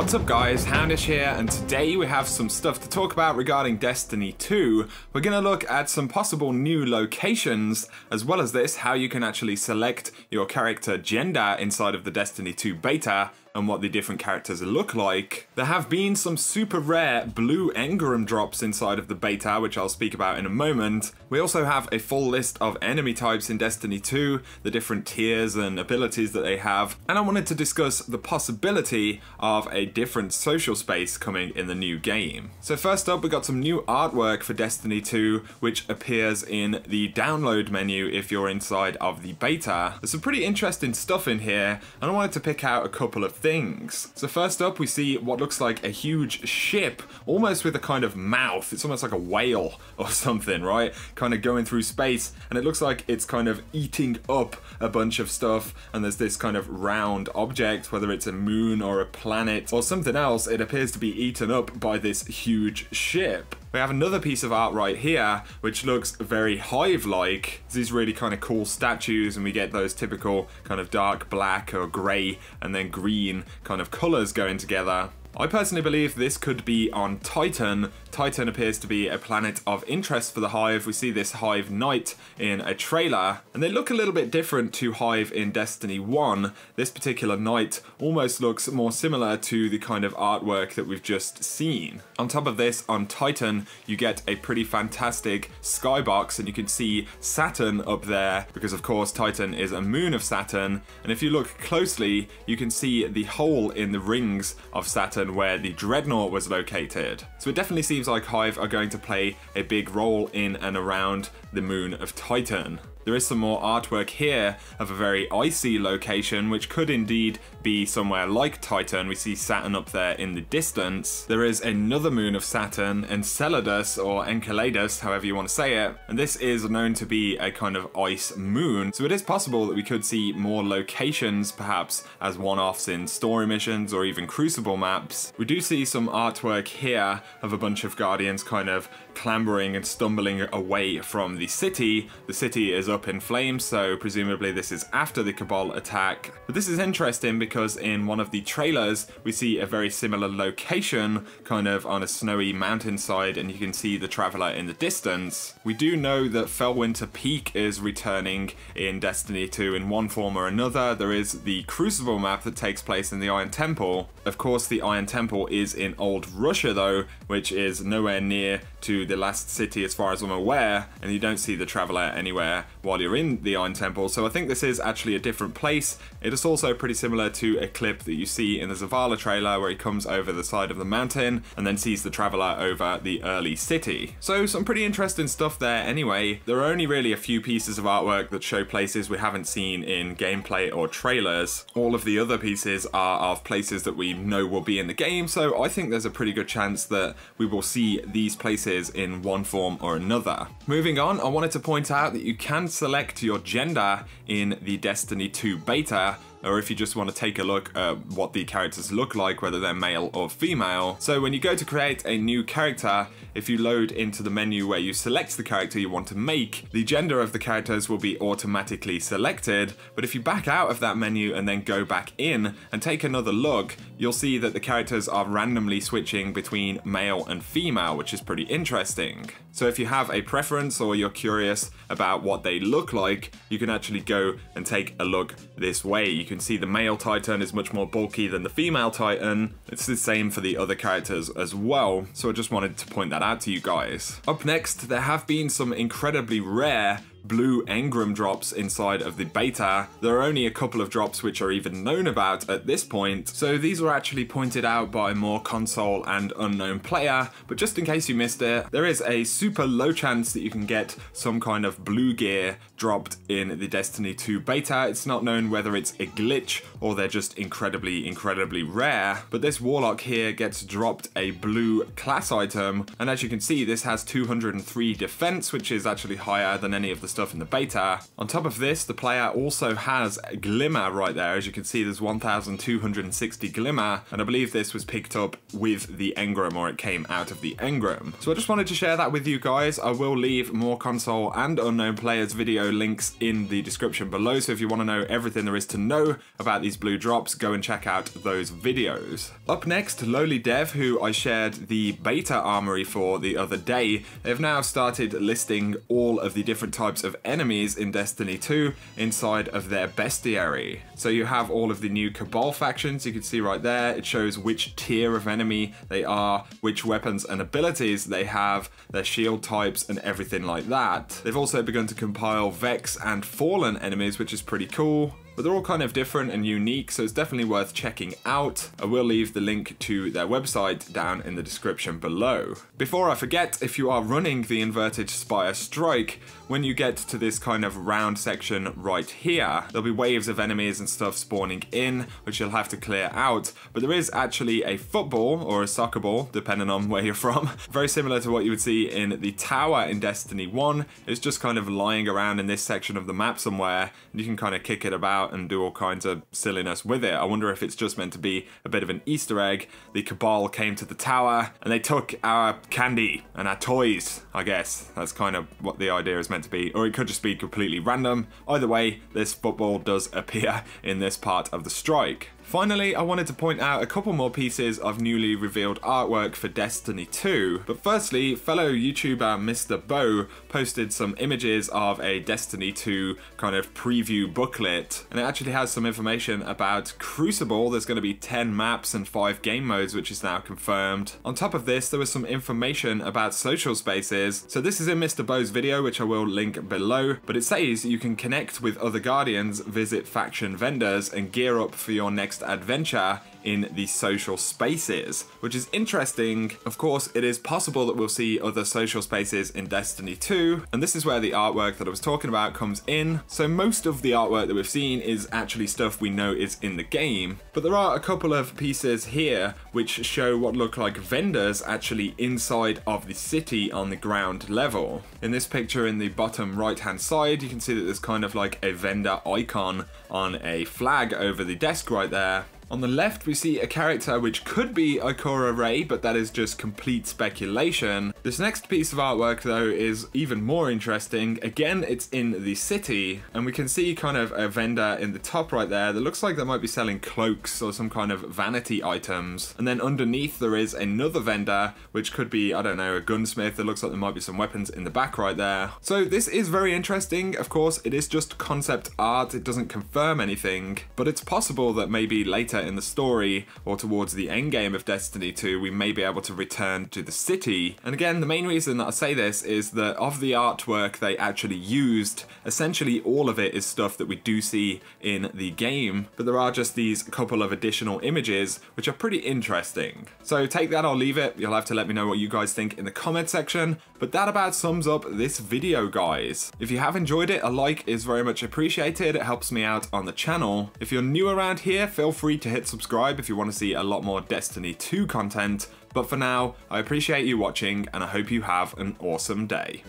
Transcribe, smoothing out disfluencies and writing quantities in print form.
What's up guys, Houndish here, and today we have some stuff to talk about regarding Destiny 2. We're going to look at some possible new locations, as well as this, how you can actually select your character gender inside of the Destiny 2 beta, and what the different characters look like. There have been some super rare blue engram drops inside of the beta, which I'll speak about in a moment. We also have a full list of enemy types in Destiny 2, the different tiers and abilities that they have, and I wanted to discuss the possibility of a different social space coming in the new game. So first up, we got some new artwork for Destiny 2, which appears in the download menu if you're inside of the beta. There's some pretty interesting stuff in here, and I wanted to pick out a couple of things. So first up, we see what looks like a huge ship, almost with a kind of mouth. It's almost like a whale or something, right? Kind of going through space, and it looks like it's kind of eating up a bunch of stuff, and there's this kind of round object, whether it's a moon or a planet or something else. It appears to be eaten up by this huge ship. We have another piece of art right here, which looks very hive-like. These really kind of cool statues, and we get those typical kind of dark black or grey and then green kind of colours going together. I personally believe this could be on Titan. Titan appears to be a planet of interest for the Hive. We see this Hive Knight in a trailer, and they look a little bit different to Hive in Destiny 1. This particular Knight almost looks more similar to the kind of artwork that we've just seen. On top of this, on Titan, you get a pretty fantastic skybox, and you can see Saturn up there, because of course Titan is a moon of Saturn, and if you look closely, you can see the hole in the rings of Saturn where the Dreadnought was located. So it definitely seems like Hive are going to play a big role in and around the moon of Titan. There is some more artwork here of a very icy location, which could indeed be somewhere like Titan. We see Saturn up there in the distance. There is another moon of Saturn, Enceladus, or Enceladus, however you want to say it, and this is known to be a kind of ice moon, so it is possible that we could see more locations, perhaps as one-offs in story missions or even Crucible maps. We do see some artwork here of a bunch of Guardians kind of clambering and stumbling away from the city. The city is up in flames, so presumably this is after the Cabal attack. But this is interesting because in one of the trailers we see a very similar location kind of on a snowy mountainside, and you can see the Traveler in the distance. We do know that Felwinter Peak is returning in Destiny 2 in one form or another. There is the Crucible map that takes place in the Iron Temple. Of course, the Iron Temple is in Old Russia though, which is nowhere near to the last city as far as I'm aware, and you don't see the Traveler anywhere while you're in the Iron Temple, so I think this is actually a different place. It is also pretty similar to a clip that you see in the Zavala trailer where he comes over the side of the mountain and then sees the Traveler over the early city. So some pretty interesting stuff there anyway. There are only really a few pieces of artwork that show places we haven't seen in gameplay or trailers. All of the other pieces are of places that we know will be in the game, so I think there's a pretty good chance that we will see these places in one form or another. Moving on, I wanted to point out that you can select your gender in the Destiny 2 beta, or if you just want to take a look at what the characters look like, whether they're male or female. So when you go to create a new character, if you load into the menu where you select the character you want to make, the gender of the characters will be automatically selected, but if you back out of that menu and then go back in and take another look, you'll see that the characters are randomly switching between male and female, which is pretty interesting. So if you have a preference or you're curious about what they look like, you can actually go and take a look this way. You can see the male Titan is much more bulky than the female Titan. It's the same for the other characters as well, so I just wanted to point that out to you guys. Up next, there have been some incredibly rare blue engram drops inside of the beta. There are only a couple of drops which are even known about at this point, so these were actually pointed out by more console and unknown player, but just in case you missed it, there is a super low chance that you can get some kind of blue gear dropped in the Destiny 2 beta. It's not known whether it's a glitch or they're just incredibly rare, but this Warlock here gets dropped a blue class item, and as you can see, this has 203 defense, which is actually higher than any of the stuff in the beta. On top of this, the player also has Glimmer right there. As you can see, there's 1,260 Glimmer, and I believe this was picked up with the Engram, or it came out of the Engram. So I just wanted to share that with you guys. I will leave more console and unknown players video links in the description below, so if you want to know everything there is to know about these blue drops, go and check out those videos. Up next, Lowly Dev, who I shared the beta armory for the other day, they've now started listing all of the different types of enemies in Destiny 2 inside of their bestiary. So you have all of the new Cabal factions, you can see right there. It shows which tier of enemy they are, which weapons and abilities they have, their shield types and everything like that. They've also begun to compile Vex and Fallen enemies, which is pretty cool. But they're all kind of different and unique, so it's definitely worth checking out. I will leave the link to their website down in the description below. Before I forget, if you are running the Inverted Spire Strike, when you get to this kind of round section right here, there'll be waves of enemies and stuff spawning in, which you'll have to clear out. But there is actually a football, or a soccer ball, depending on where you're from, very similar to what you would see in the tower in Destiny 1. It's just kind of lying around in this section of the map somewhere, and you can kind of kick it about and do all kinds of silliness with it. I wonder if it's just meant to be a bit of an Easter egg. The Cabal came to the tower and they took our candy and our toys, I guess. That's kind of what the idea is meant to be. Or it could just be completely random. Either way, this football does appear in this part of the strike. Finally, I wanted to point out a couple more pieces of newly revealed artwork for Destiny 2. But firstly, fellow YouTuber MisterBo posted some images of a Destiny 2 kind of preview booklet, and it actually has some information about Crucible. There's going to be 10 maps and 5 game modes, which is now confirmed. On top of this, there was some information about social spaces. So this is in MisterBo's video, which I will link below, but it says you can connect with other Guardians, visit faction vendors, and gear up for your next adventure in the social spaces, which is interesting. Of course, it is possible that we'll see other social spaces in Destiny 2, and this is where the artwork that I was talking about comes in. So most of the artwork that we've seen is actually stuff we know is in the game, but there are a couple of pieces here which show what look like vendors actually inside of the city on the ground level. In this picture in the bottom right hand side, you can see that there's kind of like a vendor icon on a flag over the desk right there. On the left, we see a character which could be Ikora Rey, but that is just complete speculation. This next piece of artwork, though, is even more interesting. Again, it's in the city, and we can see kind of a vendor in the top right there that looks like they might be selling cloaks or some kind of vanity items. And then underneath, there is another vendor, which could be, I don't know, a gunsmith. It looks like there might be some weapons in the back right there. So this is very interesting. Of course, it is just concept art. It doesn't confirm anything, but it's possible that maybe later in the story or towards the end game of Destiny 2 we may be able to return to the city. And again, the main reason that I say this is that of the artwork they actually used, essentially all of it is stuff that we do see in the game, but there are just these couple of additional images which are pretty interesting. So take that or leave it. You'll have to let me know what you guys think in the comment section, but that about sums up this video, guys. If you have enjoyed it, a like is very much appreciated. It helps me out on the channel. If you're new around here, feel free to hit subscribe if you want to see a lot more Destiny 2 content. But for now, I appreciate you watching and I hope you have an awesome day.